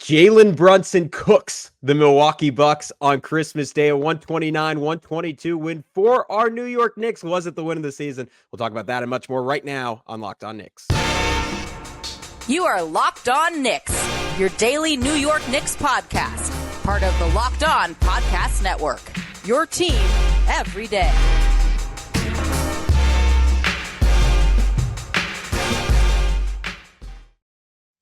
Jalen Brunson cooks the Milwaukee Bucks on Christmas Day. A 129-122 win for our New York Knicks. Was it the win of the season? We'll talk about that and much more right now on Locked On Knicks. You are Locked On Knicks, your daily New York Knicks podcast. Part of the Locked On Podcast Network. Your team every day.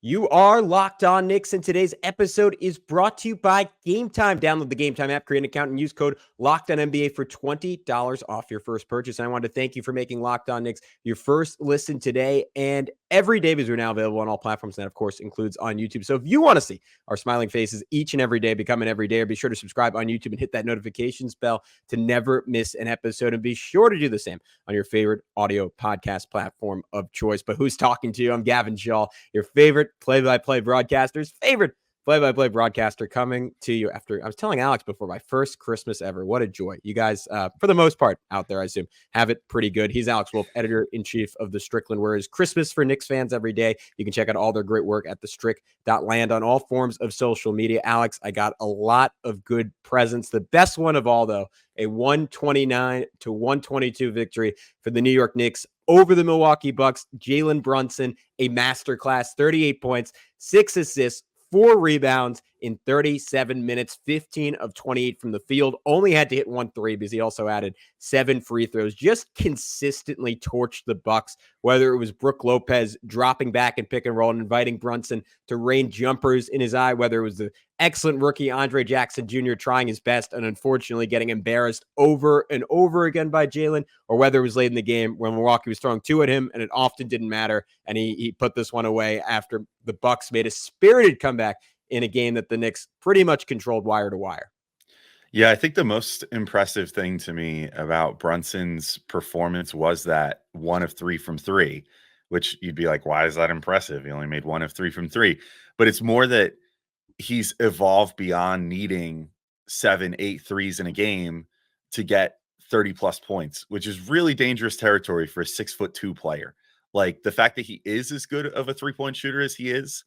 You are Locked On Knicks, and today's episode is brought to you by Gametime. Download the Gametime app, create an account, and use code LOCKEDONNBA for $20 off your first purchase. And I want to thank you for making Locked On Knicks your first listen today and every day, because we're now available on all platforms. And that, of course, includes on YouTube. So if you want to see our smiling faces each and every day become an everydayer, be sure to subscribe on YouTube and hit that notifications bell to never miss an episode. And be sure to do the same on your favorite audio podcast platform of choice. But who's talking to you? I'm Gavin, your favorite play-by-play broadcaster's favorite play-by-play broadcaster, coming to you after, I was telling Alex before, my first Christmas ever. What a joy. You guys, for the most part out there, I assume, have it pretty good. He's Alex Wolf, editor-in-chief of The Strickland, where it's Christmas for Knicks fans every day. You can check out all their great work at thestrick.land on all forms of social media. Alex, I got a lot of good presents. The best one of all, though, a 129-122 victory for the New York Knicks over the Milwaukee Bucks. Jalen Brunson, a masterclass, 38 points, 6 assists, 4 rebounds in 37 minutes, 15 of 28 from the field. Only had to hit 1 3 because he also added 7 free throws. Just consistently torched the Bucks, whether it was Brook Lopez dropping back and pick and roll and inviting Brunson to rain jumpers in his eye, whether it was the excellent rookie Andre Jackson Jr. trying his best and unfortunately getting embarrassed over and over again by Jalen, or whether it was late in the game when Milwaukee was throwing 2 at him and it often didn't matter, and he put this one away after the Bucks made a spirited comeback in a game that the Knicks pretty much controlled wire to wire. Yeah, I think the most impressive thing to me about Brunson's performance was that 1 of 3 from 3, which you'd be like, why is that impressive? He only made 1 of 3 from 3. But it's more that he's evolved beyond needing 7, 8 threes in a game to get 30 plus points, which is really dangerous territory for a 6'2" player. Like, the fact that he is as good of a 3-point shooter as he is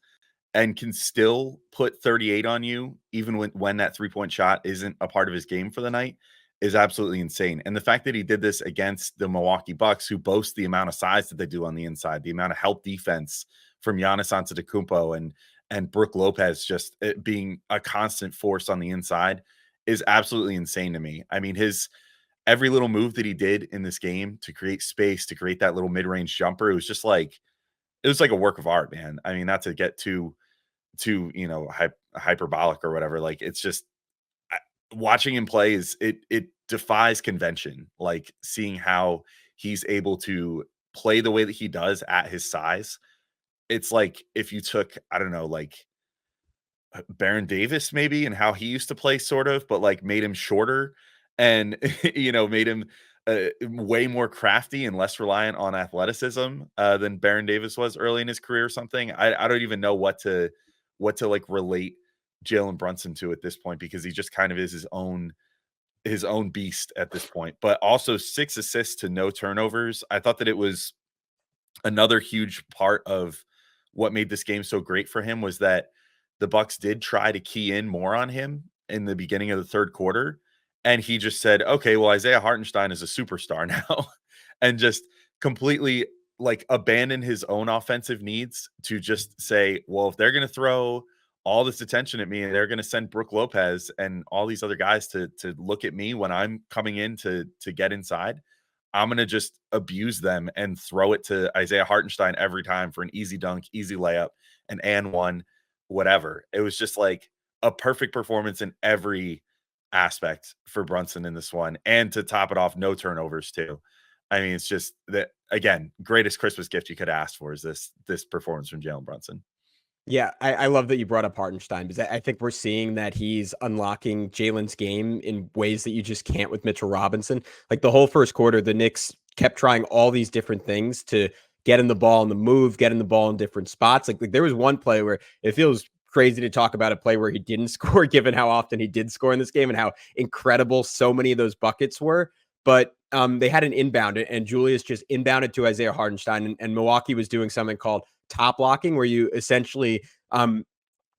and can still put 38 on you, even when that 3-point shot isn't a part of his game for the night, is absolutely insane. And the fact that he did this against the Milwaukee Bucks, who boast the amount of size that they do on the inside, the amount of help defense from Giannis Antetokounmpo and Brook Lopez just being a constant force on the inside, is absolutely insane to me. I mean, every little move that he did in this game to create space, to create that little mid-range jumper, it was like a work of art, man. I mean, not to get too hyperbolic or whatever. Like, it's just watching him play it defies convention. Like, seeing how he's able to play the way that he does at his size. It's like if you took, I don't know, like Baron Davis maybe, and how he used to play sort of, but like made him shorter and, made him way more crafty and less reliant on athleticism than Baron Davis was early in his career or something. I don't even know what to like relate Jalen Brunson to at this point, because he just kind of is his own beast at this point. But also 6 assists to no turnovers. I thought that it was another huge part of what made this game so great for him, was that the Bucks did try to key in more on him in the beginning of the third quarter. And he just said, okay, well, Isaiah Hartenstein is a superstar now, and just completely like abandon his own offensive needs to just say, well, if they're going to throw all this attention at me and they're going to send Brook Lopez and all these other guys to look at me when I'm coming in to get inside, I'm going to just abuse them and throw it to Isaiah Hartenstein every time for an easy dunk, easy layup, and one, whatever. It was just like a perfect performance in every aspect for Brunson in this one. And to top it off, no turnovers too. I mean, it's just that, again, greatest Christmas gift you could ask for is this performance from Jalen Brunson. Yeah, I love that you brought up Hartenstein, because I think we're seeing that he's unlocking Jalen's game in ways that you just can't with Mitchell Robinson. Like, the whole first quarter, the Knicks kept trying all these different things to get in the ball in the move, get in the ball in different spots. Like there was one play where it feels crazy to talk about a play where he didn't score, given how often he did score in this game and how incredible so many of those buckets were. But they had an inbound, and Julius just inbounded to Isaiah Hartenstein, and Milwaukee was doing something called top blocking, where you essentially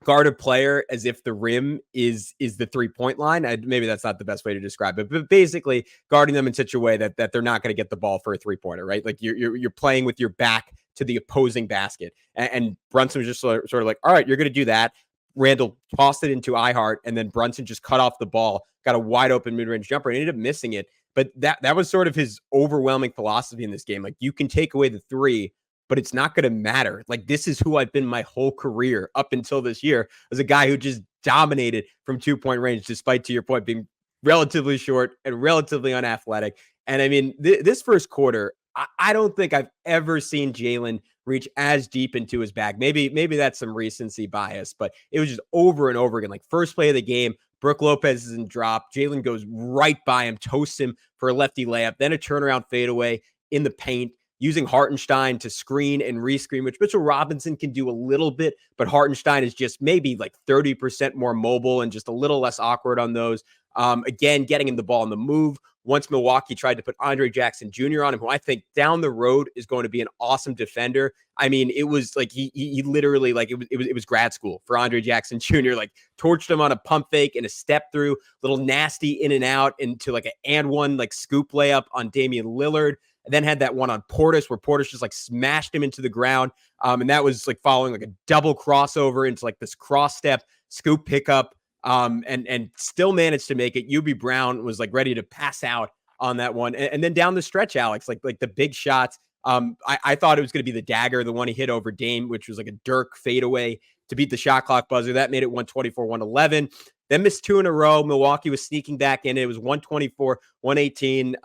guard a player as if the rim is the 3-point line. Maybe that's not the best way to describe it, but basically guarding them in such a way that they're not going to get the ball for a 3-pointer, right? Like you're playing with your back to the opposing basket. And Brunson was just sort of like, all right, you're going to do that. Randle tossed it into iHeart, and then Brunson just cut off the ball, got a wide open mid-range jumper, and ended up missing it. But that was sort of his overwhelming philosophy in this game. Like, you can take away the three, but it's not going to matter. Like, this is who I've been my whole career up until this year, as a guy who just dominated from 2-point range, despite, to your point, being relatively short and relatively unathletic. And I mean, this first quarter, I don't think I've ever seen Jalen reach as deep into his bag. Maybe that's some recency bias, but it was just over and over again. Like, first play of the game, Brook Lopez is in drop. Jalen goes right by him, toasts him for a lefty layup, then a turnaround fadeaway in the paint, using Hartenstein to screen and rescreen, which Mitchell Robinson can do a little bit, but Hartenstein is just maybe like 30% more mobile and just a little less awkward on those. Again, getting him the ball on the move. Once Milwaukee tried to put Andre Jackson Jr. on him, who I think down the road is going to be an awesome defender. I mean, it was like he literally, like, it was grad school for Andre Jackson Jr. Like, torched him on a pump fake and a step through, little nasty in and out into like an and one like scoop layup on Damian Lillard. And then had that one on Portis where Portis just like smashed him into the ground. And that was like following like a double crossover into like this cross step scoop pickup. And still managed to make it. UB Brown was like ready to pass out on that one. And then down the stretch, Alex, like the big shots. I thought it was going to be the dagger, the one he hit over Dame, which was like a Dirk fadeaway to beat the shot clock buzzer. That made it 124-111. Then missed two in a row. Milwaukee was sneaking back in. It was 124-118.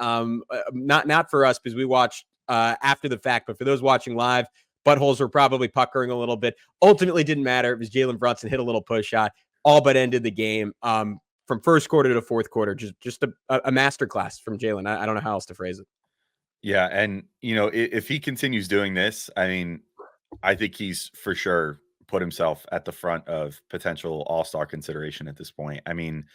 Not for us because we watched after the fact, but for those watching live, buttholes were probably puckering a little bit. Ultimately didn't matter. It was Jalen Brunson hit a little push shot, all but ended the game. From first quarter to fourth quarter, just a masterclass from Jalen. I don't know how else to phrase it. Yeah, and if he continues doing this, I mean, I think he's for sure put himself at the front of potential all-star consideration at this point. I mean,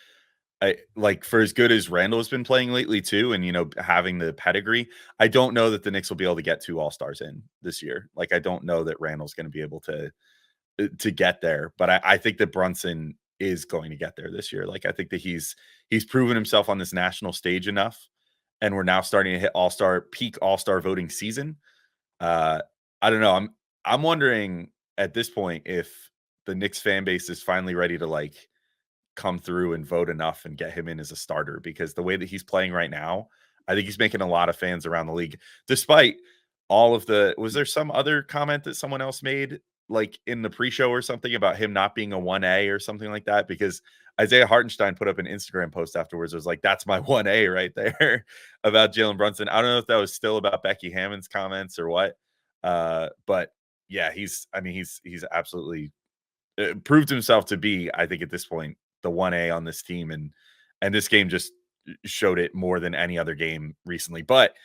like, for as good as Randle has been playing lately too, and having the pedigree, I don't know that the Knicks will be able to get 2 all-stars in this year. Like, I don't know that Randle's going to be able to get there, but I think that Brunson is going to get there this year. Like, I think that he's proven himself on this national stage enough, and we're now starting to hit peak all-star voting season. I don't know. I'm wondering at this point if the Knicks fan base is finally ready to like come through and vote enough and get him in as a starter, because the way that he's playing right now, I think he's making a lot of fans around the league, despite all of was there some other comment that someone else made, like in the pre-show or something, about him not being a 1A or something like that? Because Isaiah Hartenstein put up an Instagram post afterwards. It was like, that's my 1A right there about Jalen Brunson. I don't know if that was still about Becky Hammond's comments or what. But yeah, he's absolutely proved himself to be, I think at this point, the 1A on this team. And this game just showed it more than any other game recently. But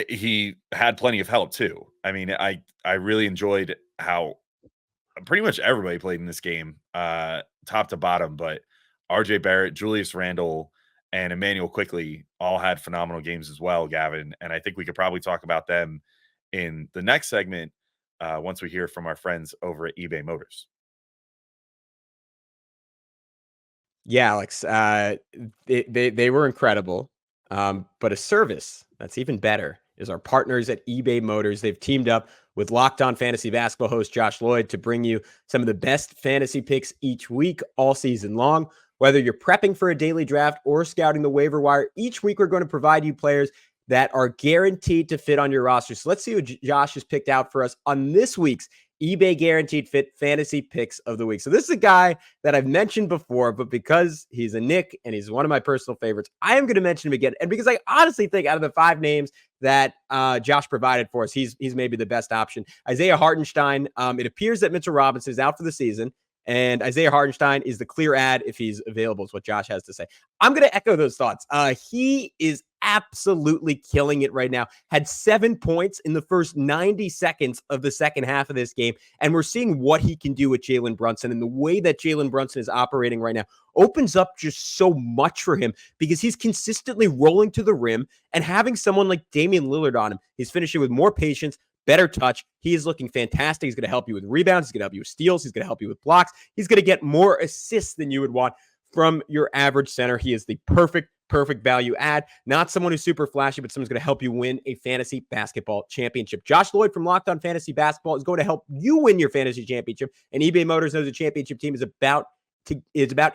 he had plenty of help too. I mean, I really enjoyed how pretty much everybody played in this game, top to bottom, but RJ Barrett, Julius Randle, and Immanuel Quickley all had phenomenal games as well, Gavin. And I think we could probably talk about them in the next segment once we hear from our friends over at eBay Motors. Yeah, Alex, they were incredible. But a service that's even better is our partners at eBay Motors. They've teamed up with Locked On Fantasy Basketball host Josh Lloyd to bring you some of the best fantasy picks each week, all season long. Whether you're prepping for a daily draft or scouting the waiver wire, each week we're going to provide you players that are guaranteed to fit on your roster. So let's see what Josh has picked out for us on this week's eBay Guaranteed Fit Fantasy Picks of the Week. So this is a guy that I've mentioned before, but because he's a Knick and he's one of my personal favorites, I am going to mention him again. And because I honestly think out of the 5 names that Josh provided for us, he's maybe the best option. Isaiah Hartenstein, it appears that Mitchell Robinson is out for the season, and Isaiah Hartenstein is the clear ad if he's available, is what Josh has to say. I'm going to echo those thoughts. He is absolutely killing it right now. Had 7 points in the first 90 seconds of the second half of this game. And we're seeing what he can do with Jalen Brunson, and the way that Jalen Brunson is operating right now opens up just so much for him because he's consistently rolling to the rim and having someone like Damian Lillard on him. He's finishing with more patience, better touch. He is looking fantastic. He's going to help you with rebounds. He's going to help you with steals. He's going to help you with blocks. He's going to get more assists than you would want from your average center. He is the perfect value add. Not someone who's super flashy, but someone's going to help you win a fantasy basketball championship. Josh Lloyd from Locked On Fantasy Basketball is going to help you win your fantasy championship. And eBay Motors knows a championship team is about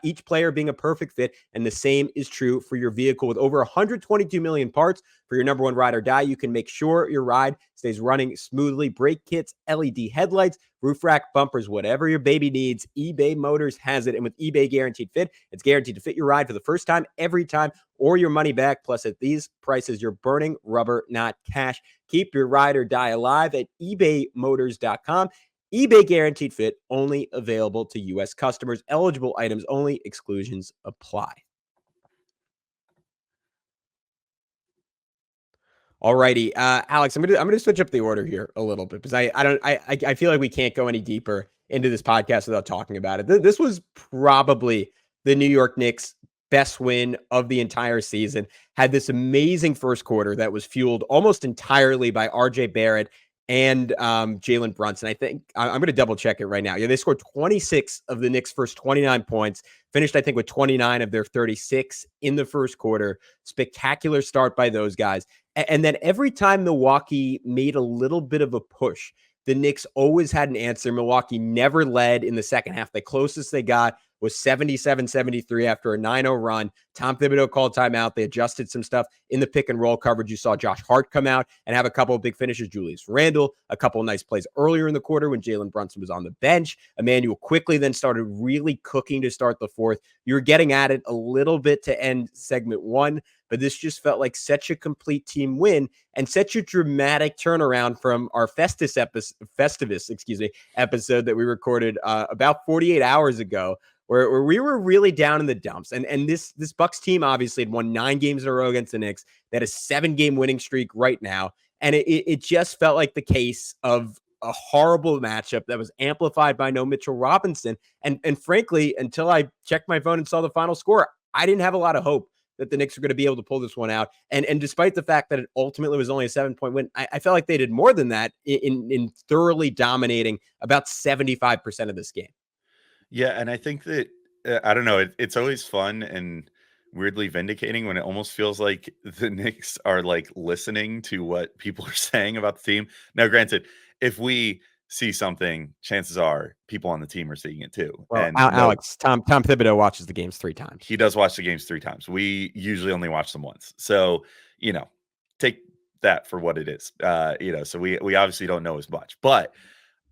each player being a perfect fit, and the same is true for your vehicle. With over 122 million parts for your number one ride or die, you can make sure your ride stays running smoothly. Brake kits, LED headlights, roof rack, bumpers, whatever your baby needs, eBay Motors has it. And with eBay Guaranteed Fit, it's guaranteed to fit your ride for the first time, every time, or your money back. Plus, at these prices, you're burning rubber, not cash. Keep your ride or die alive at ebaymotors.com. eBay Guaranteed Fit, only available to U.S. customers. Eligible items only. Exclusions apply. Alrighty, Alex, I'm gonna switch up the order here a little bit because I feel like we can't go any deeper into this podcast without talking about it. This was probably the New York Knicks' best win of the entire season. Had this amazing first quarter that was fueled almost entirely by RJ Barrett and Jalen Brunson. I think I'm going to double check it right now. Yeah, they scored 26 of the Knicks' first 29 points, finished, I think, with 29 of their 36 in the first quarter. Spectacular start by those guys. And then every time Milwaukee made a little bit of a push, the Knicks always had an answer. Milwaukee never led in the second half. The closest they got was 77-73 after a 9-0 run. Tom Thibodeau called timeout. They adjusted some stuff in the pick and roll coverage. You saw Josh Hart come out and have a couple of big finishes. Julius Randle, a couple of nice plays earlier in the quarter when Jalen Brunson was on the bench. Immanuel quickly then started really cooking to start the fourth. You were getting at it a little bit to end segment one, but this just felt like such a complete team win and such a dramatic turnaround from our Festivus episode that we recorded about 48 hours ago, where we were really down in the dumps. And this Bucks team obviously had won 9 games in a row against the Knicks. That is 7-game winning streak right now. And it just felt like the case of a horrible matchup that was amplified by no Mitchell Robinson. And frankly, until I checked my phone and saw the final score, I didn't have a lot of hope that the Knicks are going to be able to pull this one out. And despite the fact that it ultimately was only a 7-point win, I felt like they did more than that in thoroughly dominating about 75% of this game. Yeah, and I think that I don't know. It's always fun and weirdly vindicating when it almost feels like the Knicks are like listening to what people are saying about the team. Now, granted, if we see something, chances are people on the team are seeing it too. Well, And Alex, Tom Thibodeau watches the games 3 times. he does watch the games 3 times. We usually only watch them once. So, take that for what it is. So we obviously don't know as much, but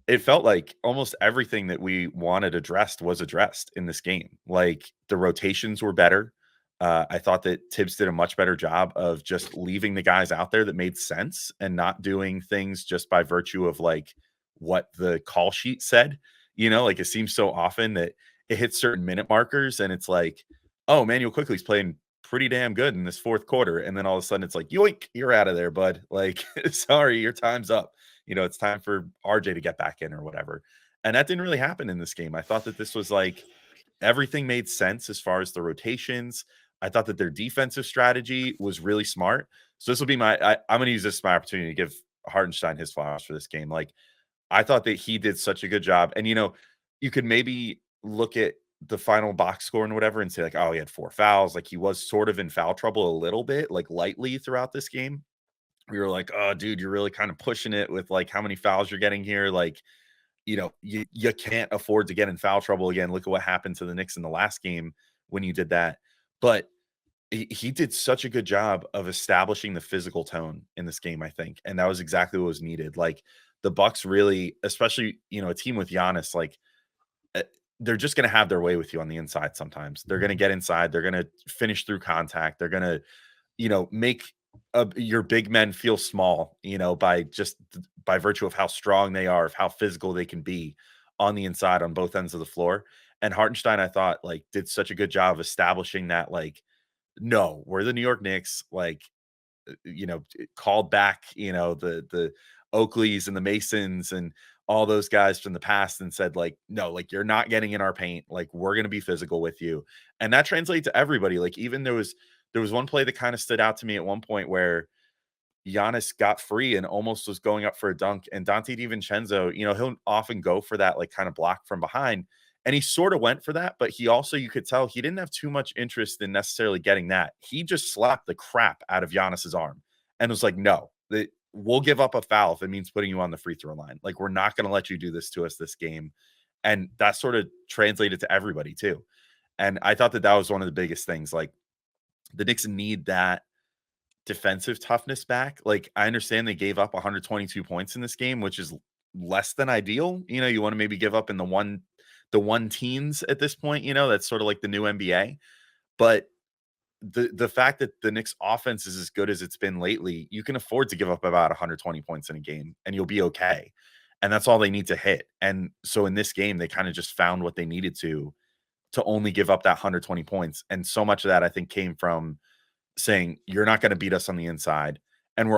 it felt like almost everything that we wanted addressed was addressed in this game. Like the rotations were better. I thought that Tibbs did a much better job of just leaving the guys out there that made sense and not doing things just by virtue of like what the call sheet said. Like it seems so often that it hits certain minute markers and it's like, oh, Immanuel Quickley's playing pretty damn good in this fourth quarter. And then all of a sudden it's like, yoink, you're out of there, bud. Like, sorry, your time's up. It's time for RJ to get back in or whatever. And that didn't really happen in this game. I thought that this was like everything made sense as far as the rotations. I thought that their defensive strategy was really smart. So this will be I'm going to use this as my opportunity to give Hartenstein his flowers for this game. Like, I thought that he did such a good job. And, you could maybe look at the final box score and whatever and say like, oh, he had 4 fouls. Like he was sort of in foul trouble a little bit, like lightly throughout this game. We were like, oh, dude, you're really kind of pushing it with like how many fouls you're getting here. Like, you can't afford to get in foul trouble again. Look at what happened to the Knicks in the last game when you did that. But he did such a good job of establishing the physical tone in this game, I think. And that was exactly what was needed. Like the Bucks really, especially, a team with Giannis, like they're just going to have their way with you on the inside. Sometimes they're going to get inside. They're going to finish through contact. They're going to, make your big men feel small, by virtue of how strong they are, of how physical they can be on the inside on both ends of the floor. And Hartenstein, I thought, like, did such a good job of establishing that, like, no, we're the New York Knicks, like, called back, the Oakleys and the Masons and all those guys from the past and said, like, no, like, you're not getting in our paint. Like, we're going to be physical with you. And that translates to everybody. Like, even there was one play that kind of stood out to me at one point where Giannis got free and almost was going up for a dunk. And Dante DiVincenzo, he'll often go for that like kind of block from behind. And he sort of went for that, but he also, you could tell he didn't have too much interest in necessarily getting that. He just slapped the crap out of Giannis's arm and was like, no, we'll give up a foul if it means putting you on the free throw line. Like, we're not going to let you do this to us this game. And that sort of translated to everybody too. And I thought that was one of the biggest things. Like, the Knicks need that defensive toughness back. Like, I understand they gave up 122 points in this game, which is less than ideal. You want to maybe give up in the one teens at this point, that's sort of like the new NBA. But the fact that the Knicks offense is as good as it's been lately, you can afford to give up about 120 points in a game and you'll be okay. And that's all they need to hit. And so in this game, they kind of just found what they needed to only give up that 120 points. And so much of that, I think, came from saying, you're not going to beat us on the inside. And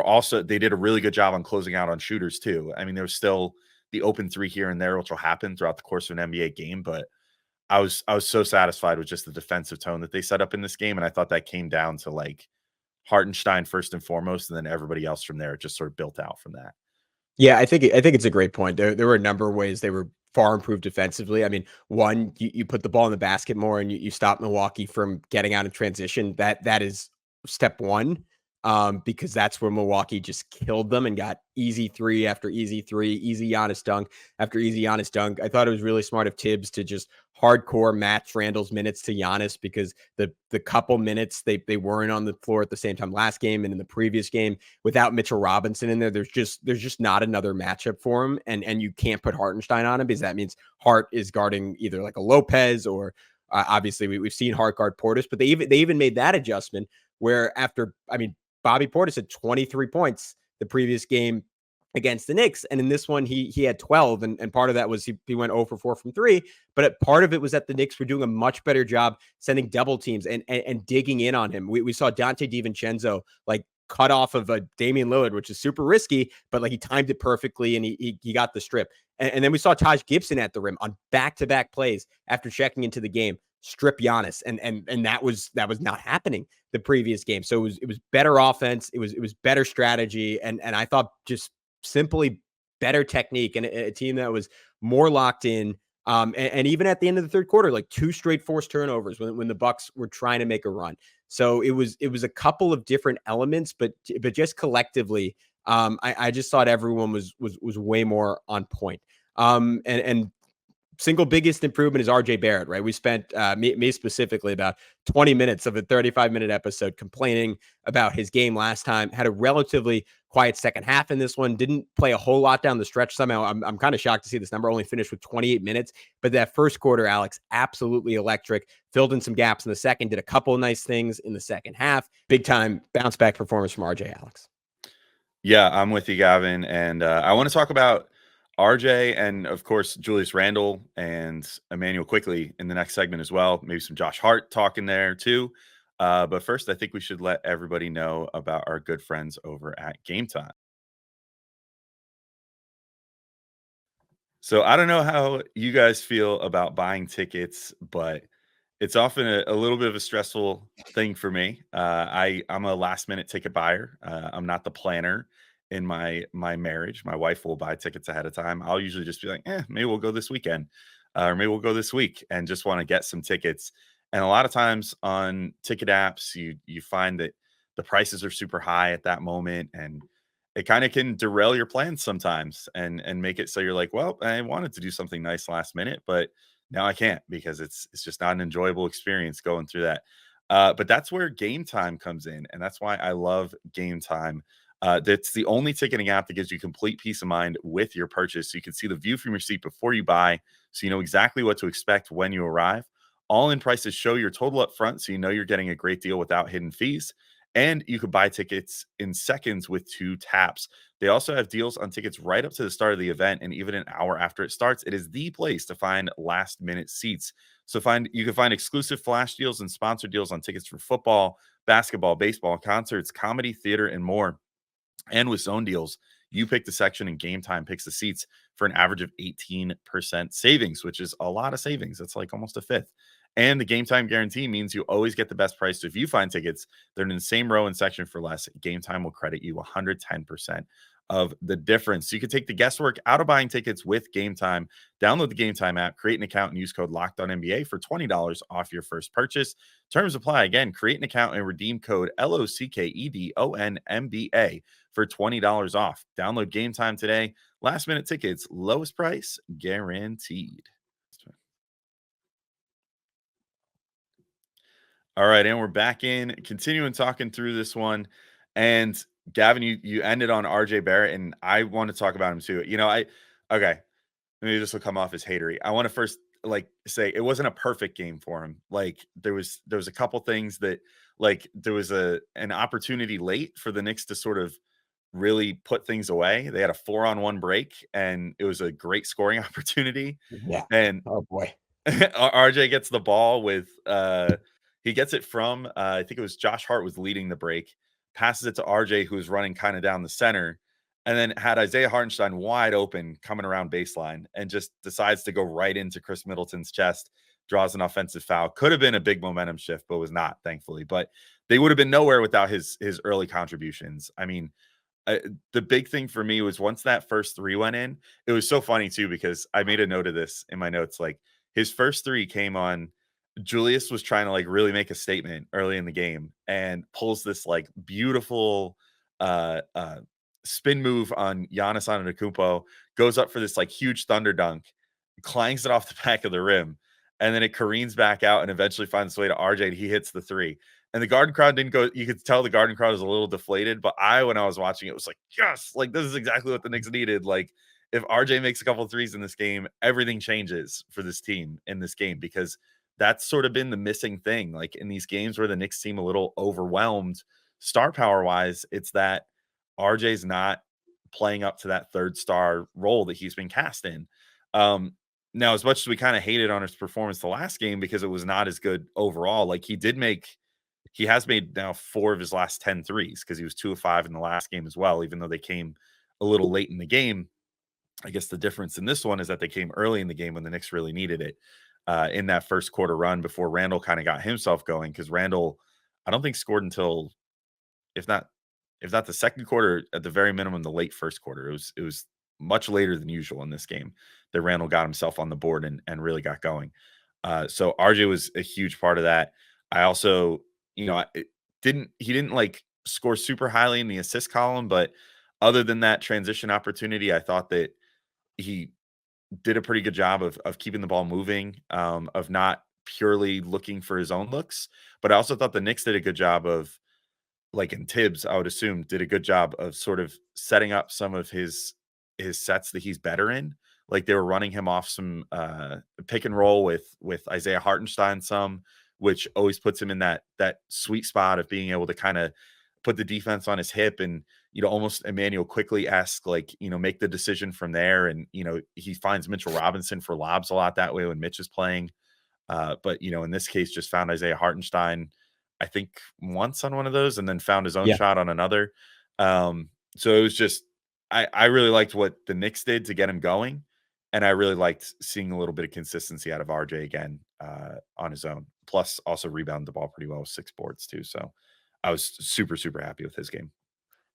they did a really good job on closing out on shooters too. I mean, there was still the open three here and there, which will happen throughout the course of an NBA game. But I was so satisfied with just the defensive tone that they set up in this game. And I thought that came down to like Hartenstein first and foremost, and then everybody else from there. It just sort of built out from that. Yeah, I think it's a great point. There were a number of ways they were far improved defensively. I mean, one, you put the ball in the basket more and you stop Milwaukee from getting out in transition. That is step one, because that's where Milwaukee just killed them and got easy three after easy three, easy Giannis dunk after easy Giannis dunk. I thought it was really smart of Tibbs to just hardcore match Randle's minutes to Giannis, because the couple minutes they weren't on the floor at the same time last game and in the previous game without Mitchell Robinson in there, there's just not another matchup for him, and you can't put Hartenstein on him, because that means Hart is guarding either like a Lopez or obviously we've seen Hart guard Portis, but they even made that adjustment where after, I mean, Bobby Portis had 23 points the previous game against the Knicks. And in this one, he had 12. And part of that was he went 0 for 4 from 3. But part of it was that the Knicks were doing a much better job sending double teams and digging in on him. We saw Dante DiVincenzo like cut off of a Damian Lillard, which is super risky, but like he timed it perfectly and he got the strip. And then we saw Taj Gibson at the rim on back-to-back plays after checking into the game, strip Giannis. And that was not happening the previous game. So it was better offense. It was better strategy. And I thought just simply better technique and a team that was more locked in. And even at the end of the third quarter, like 2 straight forced turnovers when the Bucks were trying to make a run. So it was a couple of different elements, but just collectively, I just thought everyone was way more on point. And single biggest improvement is RJ Barrett, right? We spent me specifically about 20 minutes of a 35-minute episode complaining about his game last time. Had a relatively quiet second half in this one. Didn't play a whole lot down the stretch. Somehow I'm kind of shocked to see this number only finished with 28 minutes. But that first quarter, Alex, absolutely electric. Filled in some gaps in the second. Did a couple of nice things in the second half. Big time bounce back performance from RJ, Alex. Yeah, I'm with you, Gavin. And I want to talk about RJ and, of course, Julius Randle and Immanuel Quickley in the next segment as well. Maybe some Josh Hart talking there too. But first, I think we should let everybody know about our good friends over at Gametime. So I don't know how you guys feel about buying tickets, but it's often a little bit of a stressful thing for me. I'm a last minute ticket buyer. I'm not the planner in my marriage. My wife will buy tickets ahead of time. I'll usually just be like, maybe we'll go this weekend, or maybe we'll go this week, and just want to get some tickets. And a lot of times on ticket apps, you find that the prices are super high at that moment, and it kind of can derail your plans sometimes and make it so you're like, well, I wanted to do something nice last minute, but now I can't, because it's just not an enjoyable experience going through that. But that's where Gametime comes in, and that's why I love Gametime. That's the only ticketing app that gives you complete peace of mind with your purchase. So you can see the view from your seat before you buy, so you know exactly what to expect when you arrive. All-in prices show your total up front, so you know you're getting a great deal without hidden fees. And you could buy tickets in seconds with 2 taps. They also have deals on tickets right up to the start of the event, and even an hour after it starts. It is the place to find last-minute seats. So you can find exclusive flash deals and sponsored deals on tickets for football, basketball, baseball, concerts, comedy, theater, and more. And with zone deals, You pick the section and Gametime picks the seats for an average of 18% savings, which is a lot of savings. That's like almost a fifth. And the Gametime guarantee means you always get the best price. So if you find tickets, they're in the same row and section for less, Gametime will credit you 110% of the difference. So you can take the guesswork out of buying tickets with Gametime. Download the Gametime app, create an account, and use code LOCKEDONNBA for $20 off your first purchase. Terms apply. Again, create an account and redeem code LOCKEDONNBA for $20 off. Download Gametime today. Last minute tickets, lowest price guaranteed. All right, and we're back in, continuing talking through this one. And Gavin, you ended on RJ Barrett, and I want to talk about him too. Okay, maybe this will come off as hatery. I want to first say it wasn't a perfect game for him. Like there was a couple things that there was an opportunity late for the Knicks to sort of really put things away. They had a 4-on-1 break, and it was a great scoring opportunity. Yeah. And Oh boy. RJ gets the ball with he gets it from I think it was Josh Hart was leading the break, passes it to RJ, who was running kind of down the center, and then had Isaiah Hartenstein wide open coming around baseline, and just decides to go right into Chris Middleton's chest, draws an offensive foul. Could have been a big momentum shift, but was not, thankfully. But they would have been nowhere without his early contributions. I mean, the big thing for me was once that first three went in, it was so funny too, because I made a note of this in my notes. Like his first three came on, Julius was trying to really make a statement early in the game and pulls this beautiful spin move on Giannis Antetokounmpo, goes up for this huge thunder dunk, clangs it off the back of the rim, and then it careens back out and eventually finds its way to RJ, and he hits the three. And the Garden crowd didn't go. You could tell the Garden crowd was a little deflated, but when I was watching it, was like, yes, this is exactly what the Knicks needed. If RJ makes a couple of threes in this game, everything changes for this team in this game, because that's sort of been the missing thing. In these games where the Knicks seem a little overwhelmed star power wise, it's that RJ's not playing up to that third star role that he's been cast in. Now, as much as we kind of hated on his performance the last game because it was not as good overall, he has made now 4 of his last 10 threes, because he was 2 of 5 in the last game as well, even though they came a little late in the game. I guess the difference in this one is that they came early in the game when the Knicks really needed it, in that first quarter run before Randle kind of got himself going, because Randle, I don't think scored until, if not the second quarter, at the very minimum, the late first quarter. It was much later than usual in this game that Randle got himself on the board and really got going. So RJ was a huge part of that. I also, he didn't score super highly in the assist column, but other than that transition opportunity, I thought that he did a pretty good job of keeping the ball moving, of not purely looking for his own looks. But I also thought the Knicks did a good job of, and Tibbs, I would assume, did a good job of sort of setting up some of his sets that he's better in. They were running him off some pick and roll with Isaiah Hartenstein some, which always puts him in that sweet spot of being able to kind of put the defense on his hip and, almost Immanuel Quickley-esque, make the decision from there. And, he finds Mitchell Robinson for lobs a lot that way when Mitch is playing. But, in this case, just found Isaiah Hartenstein, I think, once on one of those, and then found his own shot on another. So it was just, I really liked what the Knicks did to get him going. And I really liked seeing a little bit of consistency out of RJ again, on his own. Plus, also rebounded the ball pretty well with 6 boards too. So I was super, super happy with his game.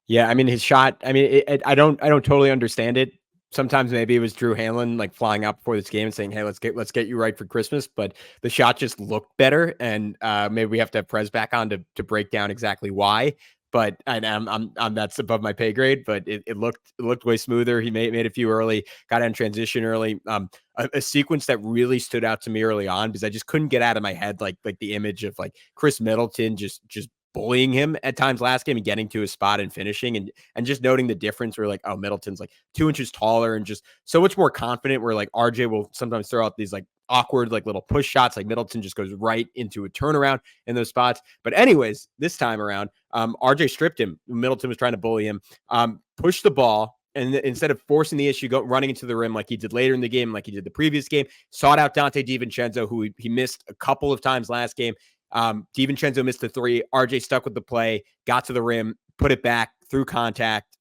Yeah, I mean, his shot, I mean, I don't totally understand it. Sometimes maybe it was Drew Hanlon flying out before this game and saying, "Hey, let's get you right for Christmas." But the shot just looked better, and maybe we have to have Prez back on to break down exactly why. But I'm that's above my pay grade. But it looked way smoother. He made a few early, got in transition early. A sequence that really stood out to me early on, because I just couldn't get out of my head like the image of Chris Middleton just bullying him at times last game and getting to his spot and finishing, and just noting the difference where oh, Middleton's 2 inches taller and just so much more confident, where RJ will sometimes throw out these awkward little push shots. Middleton just goes right into a turnaround in those spots. But anyways, this time around, RJ stripped him. Middleton was trying to bully him, pushed the ball, and instead of forcing the issue, running into the rim like he did later in the game, like he did the previous game, sought out Dante DiVincenzo, who he missed a couple of times last game. DiVincenzo missed the 3. RJ stuck with the play, got to the rim, put it back through contact,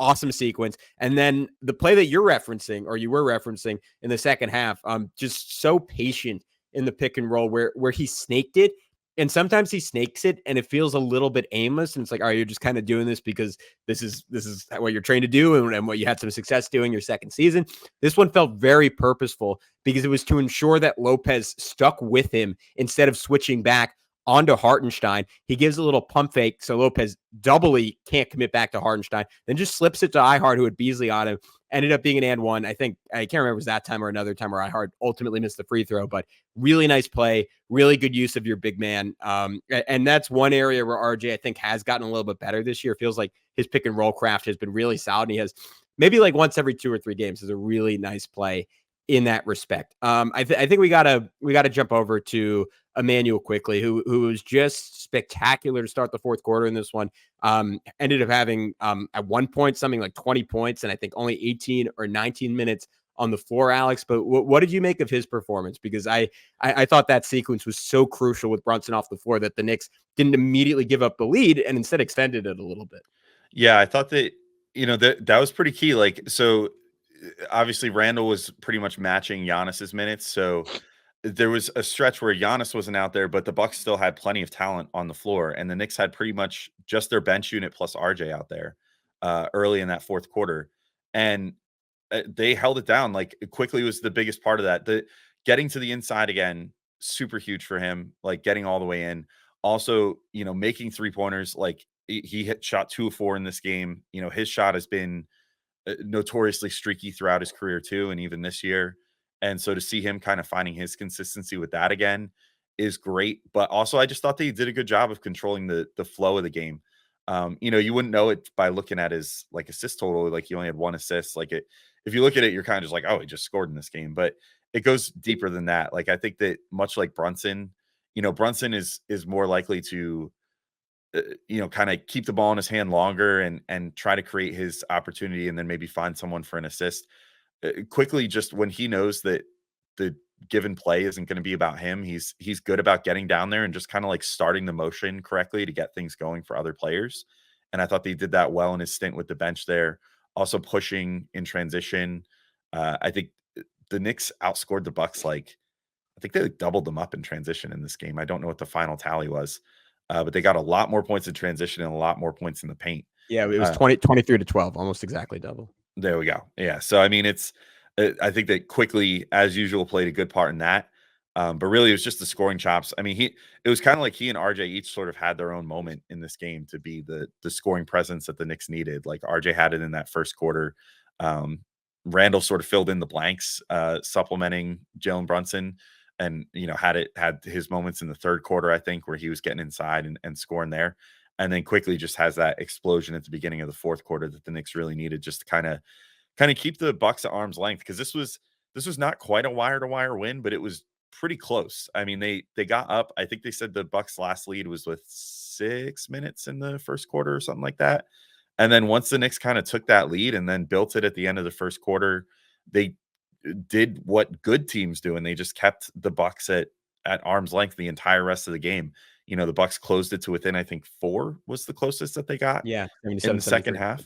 awesome sequence. And then the play that you were referencing in the second half, just so patient in the pick and roll where he snaked it. And sometimes he snakes it and it feels a little bit aimless. And it's like, all right, you're just kind of doing this because this is what you're trained to do and what you had some success doing your second season. This one felt very purposeful because it was to ensure that Lopez stuck with him instead of switching back onto Hartenstein. He gives a little pump fake, so Lopez doubly can't commit back to Hartenstein, then just slips it to Ihart, who had Beasley on him. Ended up being an and one. I think, I can't remember if it was that time or another time where Ihart ultimately missed the free throw, but really nice play, really good use of your big man. And that's one area where RJ, I think, has gotten a little bit better this year. It feels like his pick and roll craft has been really solid. And he has maybe like once every 2 or 3 games is a really nice play in that respect. I think we gotta jump over to Immanuel Quickley, who was just spectacular to start the fourth quarter in this one. Ended up having at one point something like 20 points and I think only 18 or 19 minutes on the floor, Alex. But what did you make of his performance? Because I thought that sequence was so crucial with Brunson off the floor that the Knicks didn't immediately give up the lead and instead extended it a little bit. Yeah, I thought that, that was pretty key. Like, so obviously Randle was pretty much matching Giannis's minutes. So there was a stretch where Giannis wasn't out there, but the Bucks still had plenty of talent on the floor, and the Knicks had pretty much just their bench unit plus RJ out there early in that fourth quarter, and they held it down. Like, Quickly was the biggest part of that. The getting to the inside again, super huge for him. Like, getting all the way in. Also, making 3-pointers. Like, he hit shot 2 of 4 in this game. His shot has been notoriously streaky throughout his career too, and even this year. And so to see him kind of finding his consistency with that again is great. But also, I just thought that he did a good job of controlling the flow of the game. You wouldn't know it by looking at his like assist total. Like, he only had 1 assist. Like, if you look at it, you're kind of just like, oh, he just scored in this game. But it goes deeper than that. Like, I think that much like Brunson, Brunson is more likely to kind of keep the ball in his hand longer and try to create his opportunity and then maybe find someone for an assist. Quickly, just when he knows that the given play isn't going to be about him, he's good about getting down there and just kind of like starting the motion correctly to get things going for other players. And I thought he did that well in his stint with the bench there. Also pushing in transition. I think the Knicks outscored the Bucks. I think they doubled them up in transition in this game. I don't know what the final tally was, but they got a lot more points in transition and a lot more points in the paint. Yeah, it was 23-12, almost exactly double. There we go. Yeah. So, I mean, I think that Quickly, as usual, played a good part in that. But really, it was just the scoring chops. I mean, it was kind of like he and RJ each sort of had their own moment in this game to be the scoring presence that the Knicks needed. Like, RJ had it in that first quarter. Randle sort of filled in the blanks, supplementing Jalen Brunson, and had his moments in the third quarter, I think, where he was getting inside and scoring there. And then Quickly just has that explosion at the beginning of the fourth quarter that the Knicks really needed, just to kind of keep the Bucks at arm's length, because this was not quite a wire to wire win, but it was pretty close. I mean, they got up. I think they said the Bucks' last lead was with 6 minutes in the first quarter or something like that. And then once the Knicks kind of took that lead and then built it at the end of the first quarter, they did what good teams do, and they just kept the Bucks at arm's length the entire rest of the game. The Bucks closed it to within, I think, 4 was the closest that they got. Yeah, in the second half.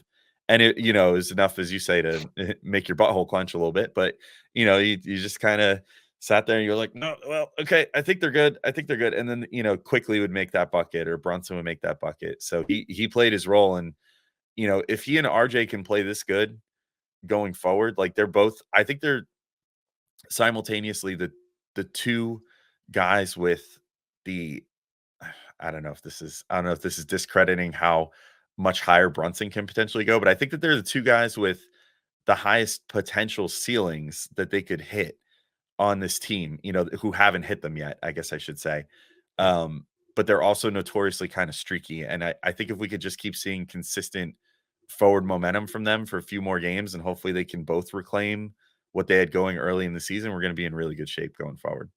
And it, is enough, as you say, to make your butthole clench a little bit. But, you just kind of sat there and you're like, no, well, okay, I think they're good. And then, Quickly would make that bucket, or Brunson would make that bucket. So he played his role. And, if he and RJ can play this good going forward, like, I think they're simultaneously the 2 guys with the, I don't know if this is discrediting how much higher Brunson can potentially go, but I think that they're the 2 guys with the highest potential ceilings that they could hit on this team, who haven't hit them yet, I guess I should say. But they're also notoriously kind of streaky. And I think if we could just keep seeing consistent forward momentum from them for a few more games, and hopefully they can both reclaim what they had going early in the season, we're going to be in really good shape going forward.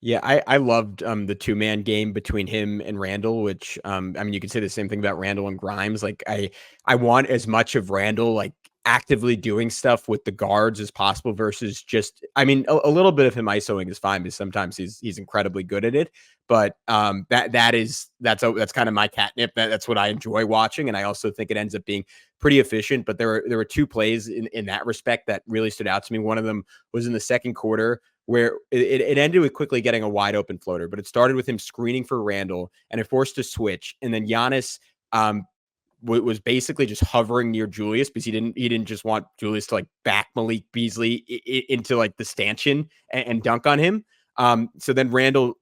Yeah, I loved the 2-man game between him and Randle, which I mean, you could say the same thing about Randle and Grimes. Like, I want as much of Randle, like, actively doing stuff with the guards as possible versus just, I mean, a little bit of him isoing is fine because sometimes he's incredibly good at it. But that's kind of my catnip. That's what I enjoy watching, and I also think it ends up being pretty efficient. But there were two plays in that respect that really stood out to me. One of them was in the second quarter where it ended with Quickley getting a wide open floater, but it started with him screening for Randle and it forced a switch, and then Giannis was basically just hovering near Julius because he didn't just want Julius to like back Malik Beasley into like the stanchion and dunk on him. So then Randle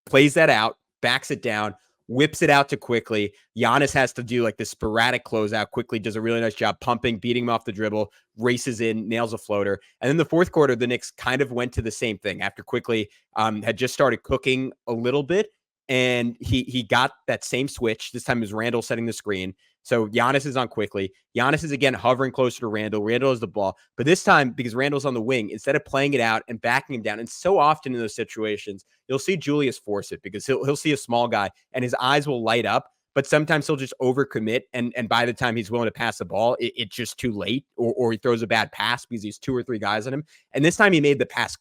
plays that out, backs it down, whips it out to Quickley. Giannis has to do like this sporadic closeout. Quickley does a really nice job pumping, beating him off the dribble, races in, nails a floater. And then the fourth quarter, the Knicks kind of went to the same thing after Quickley had just started cooking a little bit. And he got that same switch. This time it was Randle setting the screen. So Giannis is on Quickley. Giannis is again hovering closer to Randle. Randle has the ball. But this time, because Randle's on the wing, instead of playing it out and backing him down, and so often in those situations, you'll see Julius force it because he'll see a small guy and his eyes will light up. But sometimes he'll just overcommit. And by the time he's willing to pass the ball, it's just too late. Or he throws a bad pass because he's 2 or 3 guys on him. And this time he made the pass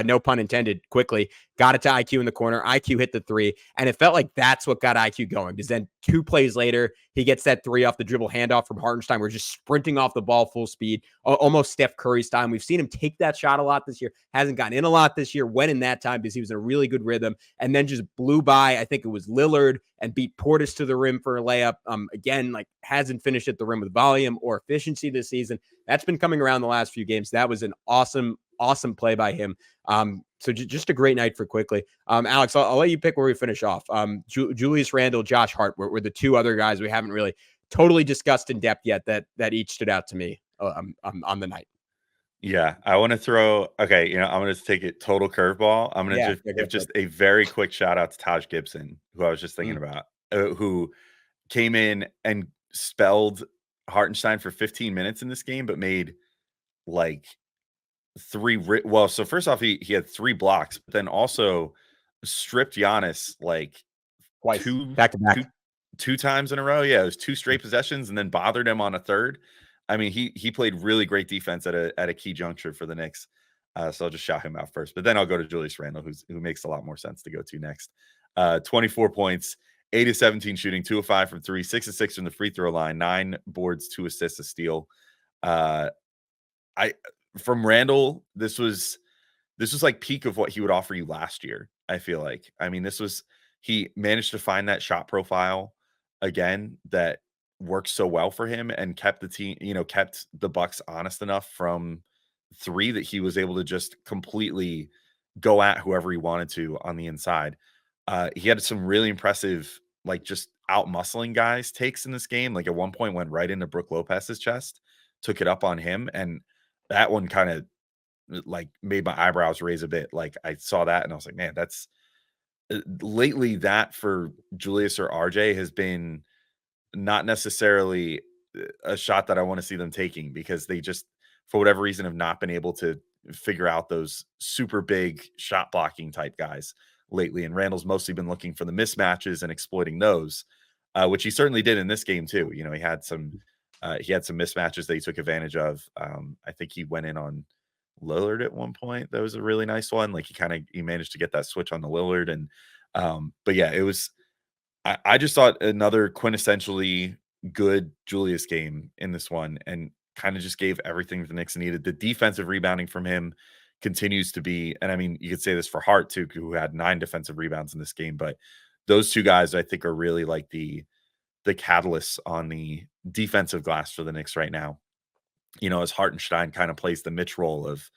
no pun intended, quickly, got it to IQ in the corner. IQ hit the 3, and it felt like that's what got IQ going because then 2 plays later, he gets that 3 off the dribble handoff from Hartenstein. We're just sprinting off the ball full speed, almost Steph Curry style. We've seen him take that shot a lot this year, hasn't gotten in a lot this year, went in that time because he was in a really good rhythm, and then just blew by, I think it was Lillard, and beat Portis to the rim for a layup. Again, like hasn't finished at the rim with volume or efficiency this season. That's been coming around the last few games. That was an awesome play by him. So just a great night for Quickley. Alex, I'll let you pick where we finish off. Julius Randle, Josh Hart were the 2 other guys we haven't really totally discussed in depth yet that each stood out to me on the night. Yeah, I want to throw. Okay, I'm going to take it total curveball. I'm going to give just a very quick shout out to Taj Gibson, who I was just thinking about, who came in and spelled Hartenstein for 15 minutes in this game, but made like 3. Well, so first off, he had 3 blocks, but then also stripped Giannis like twice, 2 back to back, 2 times in a row. Yeah, it was 2 straight possessions, and then bothered him on a third. I mean, he played really great defense at a key juncture for the Knicks. So I'll just shout him out first, but then I'll go to Julius Randle, who makes a lot more sense to go to next. 24 points, 8 of 17 shooting, 2 of 5 from 3, 6 of 6 from the free throw line, 9 boards, 2 assists, a steal. From Randle, this was like peak of what he would offer you last year. I feel like, I mean, he managed to find that shot profile again that worked so well for him and kept the team, kept the Bucks honest enough from 3 that he was able to just completely go at whoever he wanted to on the inside. He had some really impressive, like just out muscling guys takes in this game. Like at one point went right into Brook Lopez's chest, took it up on him. And that one kind of like made my eyebrows raise a bit. Like I saw that and I was like, man, that's lately that for Julius or RJ has been not necessarily a shot that I want to see them taking because they just, for whatever reason, have not been able to figure out those super big shot blocking type guys lately. And Randall's mostly been looking for the mismatches and exploiting those, which he certainly did in this game too. He had some mismatches that he took advantage of. I think he went in on Lillard at one point. That was a really nice one. Like he managed to get that switch on the Lillard. And but yeah, it was, I just thought another quintessentially good Julius game in this one and kind of just gave everything the Knicks needed. The defensive rebounding from him continues to be, and I mean, you could say this for Hart too, who had 9 defensive rebounds in this game, but those 2 guys I think are really like the catalysts on the defensive glass for the Knicks right now. As Hartenstein kind of plays the Mitch role of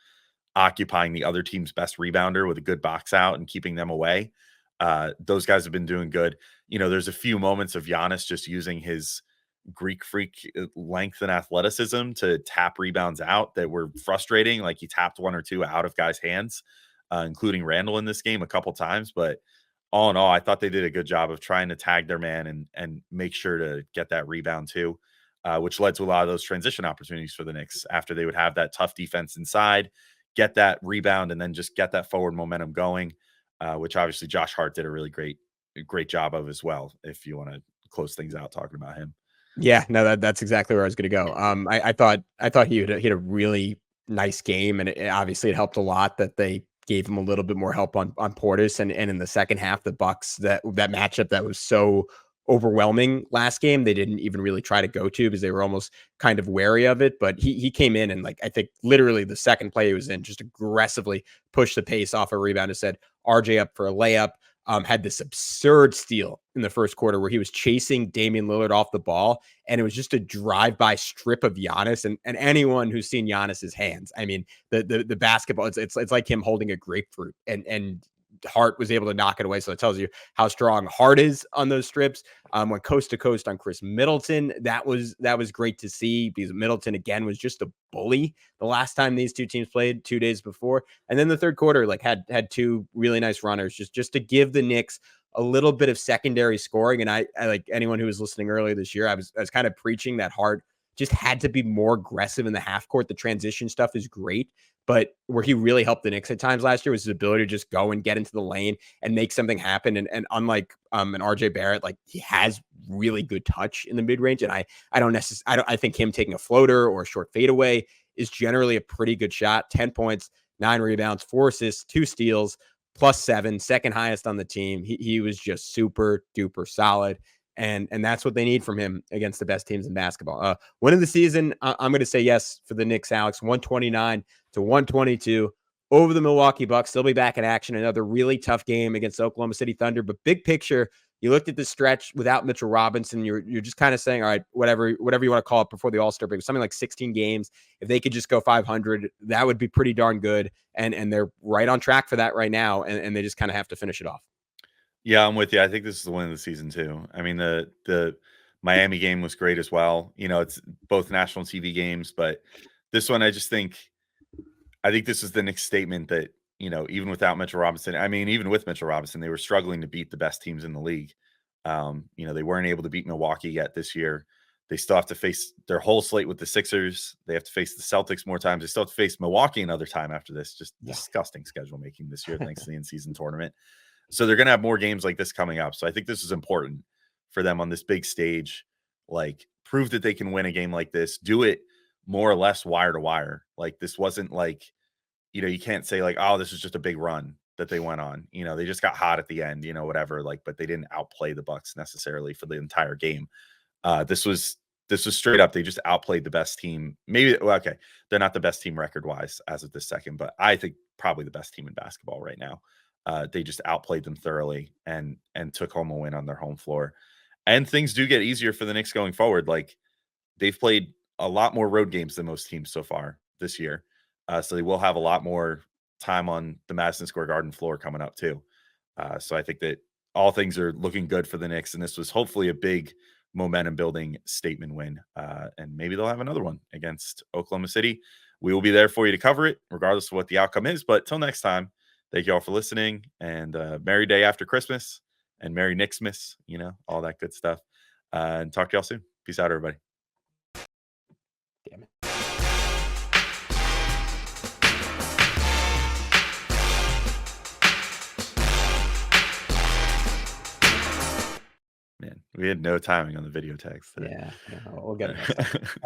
occupying the other team's best rebounder with a good box out and keeping them away. Those guys have been doing good. There's a few moments of Giannis just using his Greek freak length and athleticism to tap rebounds out that were frustrating. Like he tapped 1 or 2 out of guys' hands, including Randle in this game a couple times. But all in all, I thought they did a good job of trying to tag their man and make sure to get that rebound too, which led to a lot of those transition opportunities for the Knicks after they would have that tough defense inside, get that rebound, and then just get that forward momentum going. Which obviously Josh Hart did a really great job of as well, if you want to close things out talking about him. Yeah, no, that's exactly where I was going to go. I thought he had a really nice game, and obviously it helped a lot that they gave him a little bit more help on Portis, and in the second half, the Bucks that matchup that was so overwhelming last game, they didn't even really try to go to because they were almost kind of wary of it. But he came in and like I think literally the second play he was in, just aggressively pushed the pace off a rebound and said RJ up for a layup. Had this absurd steal in the first quarter where he was chasing Damian Lillard off the ball, and it was just a drive-by strip of Giannis. And anyone who's seen Giannis's hands, I mean, the basketball, it's like him holding a grapefruit, and Hart was able to knock it away. So it tells you how strong Hart is on those strips. Went coast to coast on Chris Middleton. That was great to see because Middleton again was just a bully the last time these two teams played 2 days before. And then the third quarter, like had two really nice runners just to give the Knicks a little bit of secondary scoring. And I like anyone who was listening earlier this year, I was kind of preaching that Hart just had to be more aggressive in the half court. The transition stuff is great, but where he really helped the Knicks at times last year was his ability to just go and get into the lane and make something happen. And unlike an RJ Barrett, like he has really good touch in the mid range. And I think him taking a floater or a short fadeaway is generally a pretty good shot. 10 points, 9 rebounds, 4 assists, 2 steals, +7, second highest on the team. He was just super duper solid. And that's what they need from him against the best teams in basketball. Win of the season, I'm going to say yes for the Knicks, Alex. 129-122 over the Milwaukee Bucks. They'll be back in action. Another really tough game against Oklahoma City Thunder. But big picture, you looked at the stretch without Mitchell Robinson. You're just kind of saying, all right, whatever you want to call it before the All-Star break, something like 16 games. If they could just go 500, that would be pretty darn good. And they're right on track for that right now. And they just kind of have to finish it off. Yeah, I'm with you. I think this is the win of the season too. I mean, the Miami game was great as well. You know, it's both national TV games, but this one, I think this is the Knicks statement that, you know, even without Mitchell Robinson, I mean, even with Mitchell Robinson, they were struggling to beat the best teams in the league. You know, they weren't able to beat Milwaukee yet this year. They still have to face their whole slate with the Sixers. They have to face the Celtics more times. They still have to face Milwaukee another time after this. Just disgusting schedule making this year, thanks to the in-season tournament. So they're going to have more games like this coming up. So I think this is important for them on this big stage. Like, prove that they can win a game like this. Do it more or less wire to wire. Like, this wasn't like, you know, you can't say like, oh, this is just a big run that they went on. You know, they just got hot at the end, you know, whatever. Like, but they didn't outplay the Bucks necessarily for the entire game. This was straight up. They just outplayed the best team. Maybe, well, okay, they're not the best team record wise as of this second, but I think probably the best team in basketball right now. They just outplayed them thoroughly and took home a win on their home floor. And things do get easier for the Knicks going forward. Like, they've played a lot more road games than most teams so far this year. So they will have a lot more time on the Madison Square Garden floor coming up too. So I think that all things are looking good for the Knicks, and this was hopefully a big momentum building statement win. And maybe they'll have another one against Oklahoma City. We will be there for you to cover it, regardless of what the outcome is. But till next time, thank you all for listening, and merry day after Christmas and merry Knicksmas, you know, all that good stuff. And talk to y'all soon. Peace out, everybody. Damn it. Man, we had no timing on the video text today. Yeah, we'll get it next time.